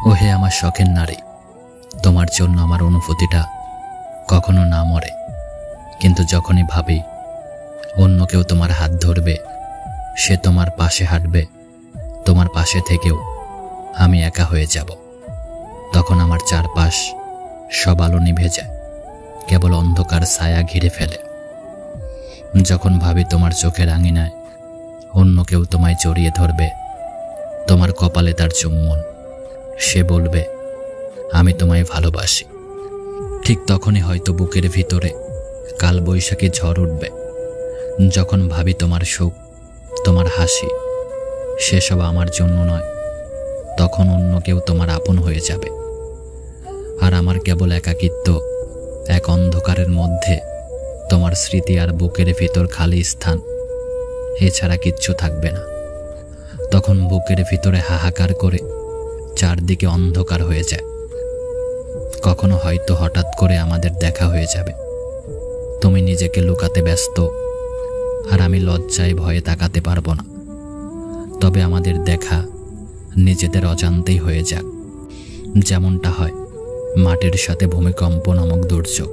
ওহে আমার শখের নারী, তোমার জন্য আমার অনুভূতিটা কখনো না মরে, কিন্তু যখনই ভাবি অন্য কেউ তোমার হাত ধরবে, সে তোমার পাশে হাঁটবে, তোমার পাশে থেকেও আমি একা হয়ে যাব, তখন আমার চারপাশ সব আলো নিভে যায়, কেবল অন্ধকার ছায়া ঘিরে ফেলে। যখন ভাবি তোমার চোখের আঙিনায় অন্য কেউ তোমায় জড়িয়ে ধরবে, তোমার কপালে তার চুম্বন, সে বলবে আমি তোমায় ভালোবাসি, ঠিক তখনই হয়তো বুকের ভিতরে কালবৈশাখী ঝড় উঠবে। যখন ভাবি তোমার সুখ, তোমার হাসি সেসব আমার জন্য নয়, তখন অন্য কেউ তোমার আপন হয়ে যাবে, আর আমার কেবল একাকিত্ব, এক অন্ধকারের মধ্যে তোমার স্মৃতি আর বুকের ভিতর খালি স্থান, এছাড়া কিচ্ছু থাকবে না। তখন বুকের ভিতরে হাহাকার করে চারদিকে অন্ধকার হয়ে যায়। কখনো হয়তো হঠাৎ করে আমাদের দেখা হয়ে যাবে, তুমি নিজেকে লুকাতে ব্যস্ত, আর আমি লজ্জায় ভয়ে তাকাতে পারবো না। তবে আমাদের দেখা নিজেদের অজান্তেই হয়ে যাক, যেমনটা হয় মাটির সাথে ভূমিকম্প নামক দুর্যোগ।